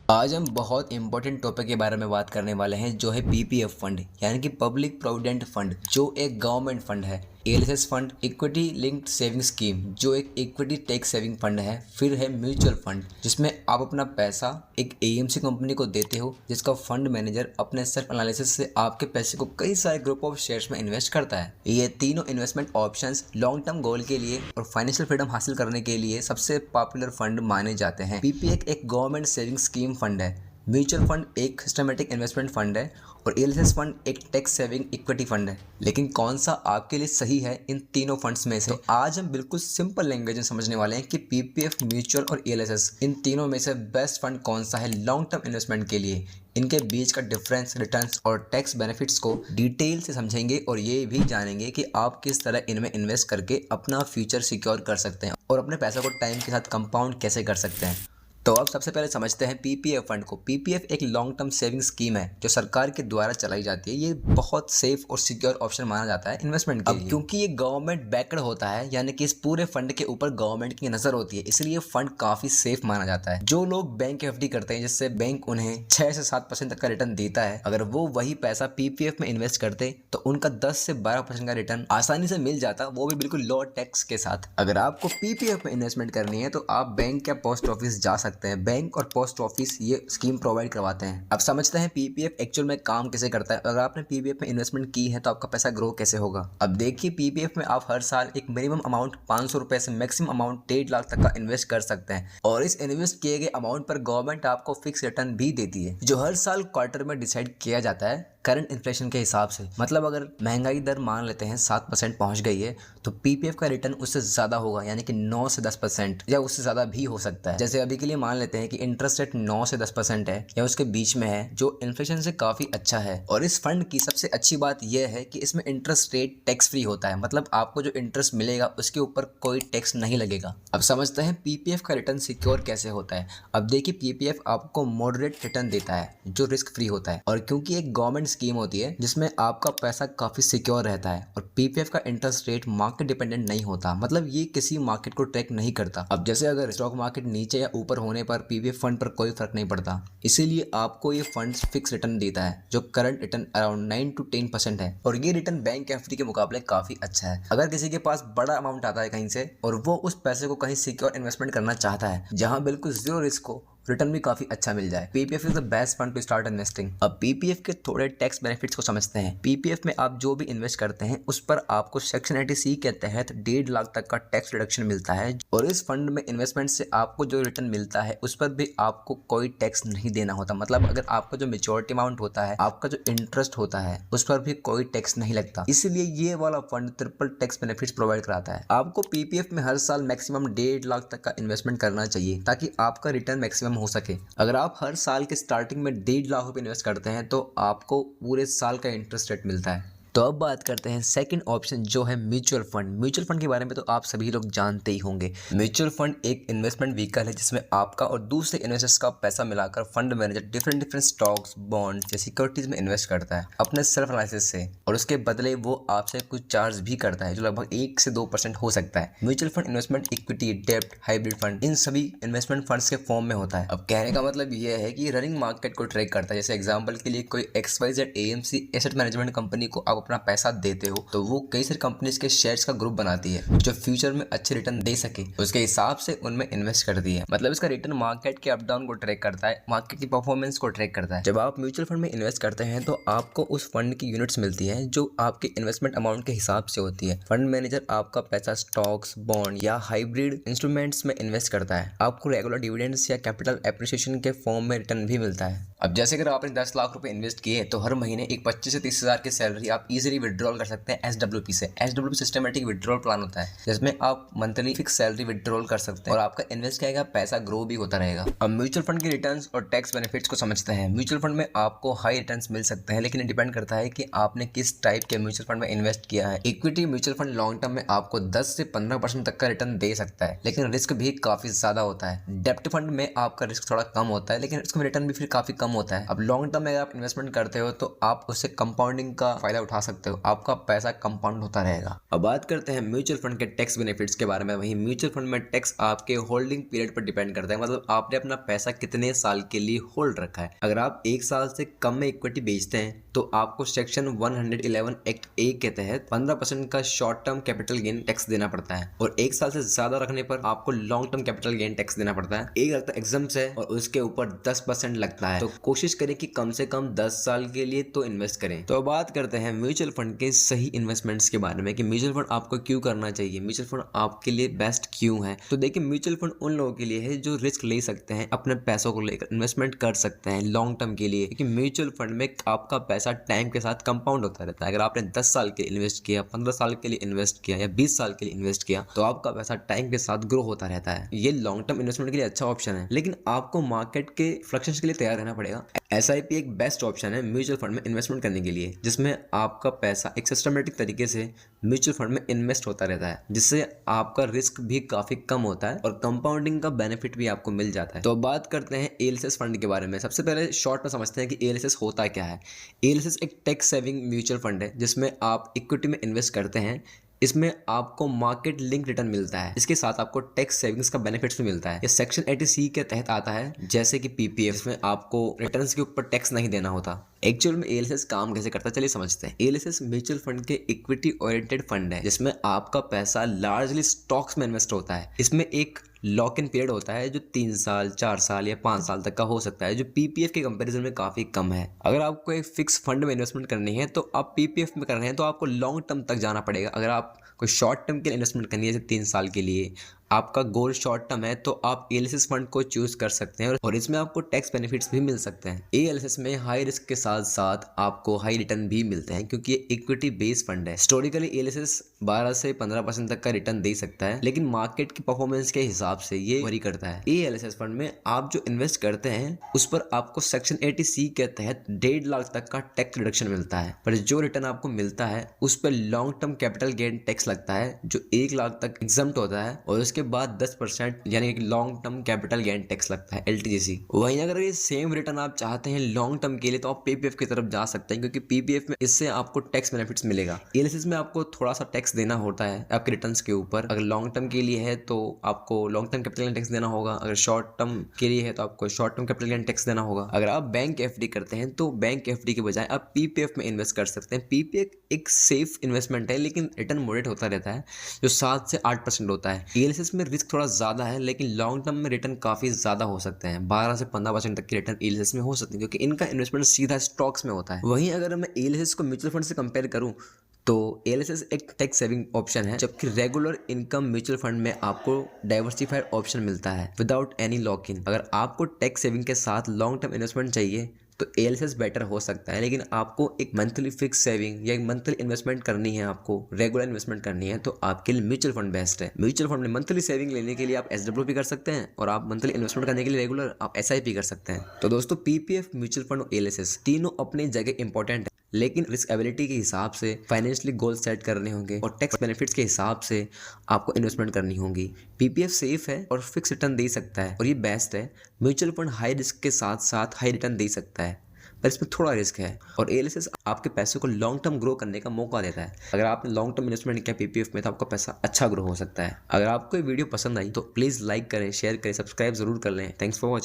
आज हम बहुत इंपॉर्टेंट टॉपिक के बारे में बात करने वाले हैं जो है पीपीएफ फंड यानी कि पब्लिक प्रोविडेंट फंड जो एक गवर्नमेंट फंड है। LSS fund equity linked saving scheme जो एक इक्विटी टैक्स सेविंग फंड है। फिर है म्यूचुअल फंड जिसमें आप अपना पैसा एक एएमसी कंपनी को देते हो जिसका फंड मैनेजर अपने सेल्फ एनालिसिस से आपके पैसे को कई सारे ग्रुप ऑफ शेयर्स में इन्वेस्ट करता है। ये तीनों investment options long term goal के लिए और फाइनेंशियल फ्रीडम हासिल करने के लिए सबसे पॉपुलर फंड माने जाते हैं। पीपीएफ एक गवर्नमेंट सेविंग स्कीम फंड है, म्यूचुअल फंड एक सिस्टमेटिक इन्वेस्टमेंट फंड है और एलएसएस फंड एक टैक्स सेविंग इक्विटी फंड है। लेकिन कौन सा आपके लिए सही है इन तीनों फंड्स में से? तो आज हम बिल्कुल सिंपल लैंग्वेज में समझने वाले हैं कि पीपीएफ, म्यूचुअल और एलएसएस इन तीनों में से बेस्ट फंड कौन सा है लॉन्ग टर्म इन्वेस्टमेंट के लिए। इनके बीच का डिफरेंस, रिटर्न्स और टैक्स बेनिफिट्स को डिटेल से समझेंगे और ये भी जानेंगे कि आप किस तरह इनमें इन्वेस्ट करके अपना फ्यूचर सिक्योर कर सकते हैं और अपने पैसा को टाइम के साथ कंपाउंड कैसे कर सकते हैं। तो अब सबसे पहले समझते हैं पीपीएफ फंड को। पीपीएफ एक लॉन्ग टर्म सेविंग स्कीम है जो सरकार के द्वारा चलाई जाती है। ये बहुत सेफ और सिक्योर ऑप्शन माना जाता है इन्वेस्टमेंट के लिए। क्योंकि ये गवर्नमेंट बैक्ड होता है यानी कि इस पूरे फंड के ऊपर गवर्नमेंट की नजर होती है, इसलिए ये फंड काफी सेफ माना जाता है। जो लोग बैंक एफडी करते हैं जिससे बैंक उन्हें 6 से 7% तक का रिटर्न देता है, अगर वो वही पैसा पीपीएफ में इन्वेस्ट करते तो उनका 10 से 12% का रिटर्न आसानी से मिल जाता, वो भी बिल्कुल लो टैक्स के साथ। अगर आपको पीपीएफ में इन्वेस्टमेंट करनी है तो आप बैंक या पोस्ट ऑफिस जा सकते हैं। बैंक और पोस्ट ऑफिस ये स्कीम प्रोवाइड करवाते हैं। अब समझते हैं पीपीएफ एक्चुअल में काम कैसे करता है। अगर आपने पीपीएफ में इन्वेस्टमेंट की है तो आपका पैसा ग्रो कैसे होगा। अब देखिए, पीपीएफ में आप हर साल एक मिनिमम अमाउंट 500 रुपए से मैक्सिमम अमाउंट 1.5 लाख तक का इन्वेस्ट कर सकते हैं और इस इन्वेस्ट किए गए अमाउंट पर गवर्नमेंट आपको फिक्स रिटर्न भी देती है जो हर साल क्वार्टर में डिसाइड किया जाता है करंट इन्फ्लेशन के हिसाब से। मतलब अगर महंगाई दर मान लेते हैं 7% पहुंच गई है तो पीपीएफ का रिटर्न उससे ज़्यादा होगा यानी कि 9 से 10% या उससे ज़्यादा भी हो सकता है। जैसे अभी के लिए मान लेते हैं कि इंटरेस्ट रेट 9 से 10% है या उसके बीच में है जो इन्फ्लेशन से काफ़ी अच्छा है। और इस फंड की सबसे अच्छी बात यह है कि इसमें इंटरेस्ट रेट टैक्स फ्री होता है, मतलब आपको जो इंटरेस्ट मिलेगा उसके ऊपर कोई टैक्स नहीं लगेगा। अब समझते हैं पीपीएफ का रिटर्न सिक्योर कैसे होता है। अब देखिए, पीपीएफ आपको मॉडरेट रिटर्न देता है जो रिस्क फ्री होता है और क्योंकि एक गवर्नमेंट स्कीम होती है जिसमें आपका पैसा काफी सिक्योर रहता है और पीपीएफ का इंटरेस्ट रेट मार्केट डिपेंडेंट नहीं होता, मतलब ये किसी मार्केट को ट्रैक नहीं करता। अब जैसे अगर स्टॉक मार्केट नीचे या ऊपर होने पर पीपीएफ फंड पर कोई फर्क नहीं पड़ता, इसीलिए आपको ये फंड फिक्स रिटर्न देता है जो करंट रिटर्न अराउंड 9 to 10% है और ये रिटर्न बैंक एफडी के मुकाबले काफी अच्छा है। अगर किसी के पास बड़ा अमाउंट आता है कहीं से और वो उस पैसे को कहीं सिक्योर इन्वेस्टमेंट करना चाहता है जहां बिल्कुल जीरो रिस्क हो, रिटर्न भी काफी अच्छा मिल जाए, PPF is the best fund to start investing. अब पीपीएफ के थोड़े टैक्स बेनिफिट्स को समझते हैं। पीपीएफ में आप जो भी इन्वेस्ट करते हैं उस पर आपको सेक्शन 80C के तहत 1.5 लाख तक का टैक्स रिडक्शन मिलता है और इस फंड में इन्वेस्टमेंट से आपको जो रिटर्न मिलता है उस पर भी आपको कोई टैक्स नहीं देना होता। मतलब अगर आपका जो मेच्योरिटी अमाउंट होता है, आपका जो इंटरेस्ट होता है, उस पर भी कोई टैक्स नहीं लगता। इसलिए ये वाला fund triple tax benefits provide कराता है। आपको पीपीएफ में हर साल मैक्सिमम 1.5 लाख तक का इन्वेस्टमेंट करना चाहिए ताकि आपका रिटर्न मैक्सिमम हो सके। अगर आप हर साल के स्टार्टिंग में 1.5 लाख रुपए इन्वेस्ट करते हैं तो आपको पूरे साल का इंटरेस्ट रेट मिलता है। तो अब बात करते हैं सेकंड ऑप्शन जो है म्यूचुअल फंड। म्यूचुअल फंड के बारे में तो आप सभी लोग जानते ही होंगे। म्यूचुअल फंड एक इन्वेस्टमेंट व्हीकल है जिसमें आपका और दूसरे इन्वेस्टर्स का पैसा मिलाकर fund manager different stocks, bond या सिक्योरिटीज में इन्वेस्ट करता है अपने सेल्फ एनालिसिस से और उसके बदले वो आपसे कुछ चार्ज भी करता है जो लगभग 1 से 2% हो सकता है। म्यूचुअल फंड इन्वेस्टमेंट इक्विटी, डेब्ट, हाइब्रिड फंड इन सभी इन्वेस्टमेंट फंड्स के फॉर्म में होता है। अब कहने का मतलब यह है कि रनिंग मार्केट को ट्रैक करता है। जैसे एग्जाम्पल के लिए कोई XYZ AMC asset management company को आप अपना पैसा देते हो तो वो कई सारी कंपनीज के शेयर्स का ग्रुप बनाती है जो फ्यूचर में अच्छे रिटर्न दे सके, उसके हिसाब से उनमें इन्वेस्ट करती है। मतलब इसका रिटर्न मार्केट के अप डाउन को ट्रैक करता है, मार्केट की परफॉर्मेंस को ट्रैक करता है। जब आप म्यूचुअल फंड में इन्वेस्ट करते हैं तो आपको उस फंड की यूनिट्स मिलती है जो आपके इन्वेस्टमेंट अमाउंट के हिसाब से होती है। फंड मैनेजर आपका पैसा स्टॉक्स, बॉन्ड या हाइब्रिड इंस्ट्रूमेंट्स में इन्वेस्ट करता है। आपको रेगुलर डिविडेंड्स या कैपिटल एप्रिसिएशन के फॉर्म में रिटर्न भी मिलता है। अब जैसे अगर आपने 10 लाख रुपए इन्वेस्ट किए तो हर महीने एक 25 से 30 हज़ार की सैलरी आप इजीली विड्रॉल कर सकते हैं SWP से। SWP सिस्टमेटिक विड्रॉल प्लान होता है जिसमें आप मंथली फिक्स सैलरी विड्रॉल कर सकते हैं और आपका इन्वेस्ट किया गया पैसा ग्रो भी होता रहेगा। अब म्यूचुअल फंड के रिटर्न्स और टैक्स बेनिफिट्स को समझते हैं। म्यूचुअल फंड में आपको हाई रिटर्न्स मिल सकते हैं लेकिन डिपेंड करता है कि आपने किस टाइप के म्यूचुअल फंड में इन्वेस्ट किया है। Equity mutual fund long term में आपको 10 से 15% तक का रिटर्न दे सकता है लेकिन रिस्क भी काफी ज्यादा होता है। डेब्ट फंड में आपका रिस्क थोड़ा कम होता है लेकिन इसमें रिटर्न भी फिर काफी कम होता है। अब लॉन्ग टर्म में अगर आप इन्वेस्टमेंट करते हो तो आप उससे कंपाउंडिंग का फायदा उठा उठा सकते हो, आपका पैसा कंपाउंड होता रहेगा। अब बात करते हैं म्यूचुअल फंड के टैक्स बेनिफिट्स के बारे में। वहीं म्यूचुअल फंड में टैक्स आपके होल्डिंग पीरियड पर डिपेंड करता है, मतलब आपने अपना पैसा कितने साल के लिए होल्ड रखा है। अगर आप 1 साल से कम में इक्विटी बेचते हैं तो आपको सेक्शन 111 एक्ट ए के तहत 15% का short term capital gain tax देना पड़ता है, और 1 साल से ज्यादा रखने पर आपको long term capital gain tax देना पड़ता है। एक लगता है एग्जम्स है और उसके ऊपर 10% लगता है। तो कोशिश करें कि कम से कम 10 साल के लिए तो इन्वेस्ट करें। तो बात करते हैं म्यूचुअल फंड के सही इन्वेस्टमेंट्स के बारे में कि म्यूचुअल फंड आपको क्यों करना चाहिए, म्यूचुअल फंड आपके लिए बेस्ट क्यों है। तो देखिए, म्यूचुअल फंड उन लोगों के लिए है जो रिस्क ले सकते हैं, अपने पैसों को लेकर इन्वेस्टमेंट कर सकते हैं लॉन्ग टर्म के लिए, क्योंकि म्यूचुअल फंड में आपका पैसा टाइम के साथ कंपाउंड होता रहता है। अगर आपने 10 साल के इन्वेस्ट किया, 15 साल के लिए इन्वेस्ट किया या 20 साल के लिए इन्वेस्ट किया तो आपका पैसा टाइम के साथ ग्रो होता रहता है। ये लॉन्ग टर्म इन्वेस्टमेंट के लिए अच्छा ऑप्शन है, लेकिन आपको मार्केट के फ्लक्चुएशंस के लिए तैयार रहना पड़ेगा। SIP एक बेस्ट ऑप्शन है म्यूचुअल फंड में इन्वेस्टमेंट करने के लिए, जिसमें आपका पैसा एक सिस्टमेटिक तरीके से म्यूचुअल फंड में इन्वेस्ट होता रहता है, जिससे आपका रिस्क भी काफी कम होता है और कंपाउंडिंग का बेनिफिट भी आपको मिल जाता है। तो बात करते हैं ALSS फंड के बारे में। सबसे पहले शॉर्ट में समझते हैं कि ALSS होता क्या है। ALSS एक टैक्स सेविंग म्यूचुअल फंड है जिसमें आप इक्विटी में इन्वेस्ट करते हैं। इसमें आपको मार्केट लिंक रिटर्न मिलता है, इसके साथ आपको टैक्स सेविंग्स का बेनिफिट्स भी मिलता है। ये सेक्शन 80C के तहत आता है, जैसे कि PPF, इसमें आपको रिटर्न्स के ऊपर टैक्स नहीं देना होता। एक्चुअल में ALSS काम कैसे करता है चलिए समझते हैं। ALSS म्यूचुअल फंड के इक्विटी ओरिएंटेड फंड है, जिसमें आपका पैसा लार्जली स्टॉक्स में इन्वेस्ट होता है। इसमें एक लॉक इन पीरियड होता है जो 3 साल, 4 साल या 5 साल तक का हो सकता है, जो PPF के कंपैरिजन में काफी कम है। अगर आपको एक फिक्स फंड में इन्वेस्टमेंट करनी है तो आप PPF में कर रहे हैं तो आपको लॉन्ग टर्म तक जाना पड़ेगा। अगर आप कोई शॉर्ट टर्म के लिए इन्वेस्टमेंट करनी है जैसे 3 साल के लिए, आपका गोल शॉर्ट टर्म है तो आप ALSS फंड को चूज कर सकते हैं और इसमें आपको टैक्स बेनिफिट्स भी मिल सकते हैं। ALSS में हाई रिस्क के साथ साथ आपको हाई रिटर्न भी मिलते हैं, क्योंकि ये इक्विटी बेस्ड फंड है। हिस्टोरिकली ALSS 12 से 15% तक का रिटर्न दे सकता है, लेकिन मार्केट की परफॉर्मेंस के हिसाब से ये वरी करता है। ALSS फंड में आप जो इन्वेस्ट करते हैं उस पर आपको सेक्शन 80C के तहत 1.5 लाख तक का टैक्स रिडक्शन मिलता है, पर जो रिटर्न आपको मिलता है उस पर long term capital gain tax लगता है जो 1 लाख तक एग्जम्प्ट होता है, और उसके बाद 10% यानी कि long term capital gain tax लगता है, LTGC। वहीं अगर ये सेम रिटर्न आप चाहते हैं लॉन्ग टर्म के लिए तो आप PPF की तरफ जा सकते हैं, क्योंकि PPF में इससे आपको टैक्स बेनिफिट्स मिलेगा। ALSS में आपको थोड़ा सा टैक्स देना होता है आपके रिटर्न्स के ऊपर। अगर लॉन्ग टर्म के लिए है तो आपको long term capital gain tax देना होगा, अगर शॉर्ट टर्म के लिए है तो आपको short term capital gain tax देना होगा। अगर आप बैंक FD करते हैं तो बैंक FD के बजाय आप PPF में इन्वेस्ट कर सकते हैं। PPF एक सेफ इन्वेस्टमेंट है, लेकिन रिटर्न मॉडरेट होता रहता है जो 7 से 8% होता है। ALSS में रिस्क थोड़ा ज्यादा है, लेकिन लॉन्ग टर्म में रिटर्न काफी ज्यादा हो सकते हैं, 12 से 15% तक की रिटर्न ALSS में हो सकती है, क्योंकि इनका इन्वेस्टमेंट सीधा स्टॉक्स में होता है। वहीं अगर मैं ALSS को म्यूचुअल फंड से कंपेयर करूं तो ALSS एक टैक्स सेविंग ऑप्शन है, जबकि रेगुलर इनकम म्यूचुअल फंड में आपको डाइवर्सिफाइड ऑप्शन मिलता है विदाउट एनी लॉक इन। अगर आपको टैक्स सेविंग के साथ लॉन्ग टर्म इन्वेस्टमेंट चाहिए तो ALSS बेटर हो सकता है, लेकिन आपको एक मंथली फिक्स सेविंग या एक मंथली इन्वेस्टमेंट करनी है, आपको रेगुलर इन्वेस्टमेंट करनी है तो आपके लिए म्यूचुअल फंड बेस्ट है। म्यूचुअल फंड में मंथली सेविंग लेने के लिए आप SWP कर सकते हैं, और आप मंथली इन्वेस्टमेंट करने के लिए रेगुलर आप SIP कर सकते हैं। तो दोस्तों, PPF, म्यूचुअल फंड और ALSS तीनों अपनी जगह इंपॉर्टेंट है, लेकिन रिस्क एबिलिटी के हिसाब से फाइनेंशियली गोल सेट करने होंगे और टैक्स बेनिफिट्स के हिसाब से आपको इन्वेस्टमेंट करनी होगी। PPF सेफ है और फिक्स रिटर्न दे सकता है और ये बेस्ट है। म्यूचुअल फंड हाई रिस्क के साथ साथ हाई रिटर्न दे सकता है, पर इसमें थोड़ा रिस्क है, और ALSS आपके पैसे को लॉन्ग टर्म ग्रो करने का मौका देता है। अगर आपने लॉन्ग टर्म इन्वेस्टमेंट किया PPF में तो आपका पैसा अच्छा ग्रो हो सकता है। अगर आपको ये वीडियो पसंद आई तो प्लीज़ लाइक करें, शेयर करें, सब्सक्राइब जरूर कर लें। Thanks for watching.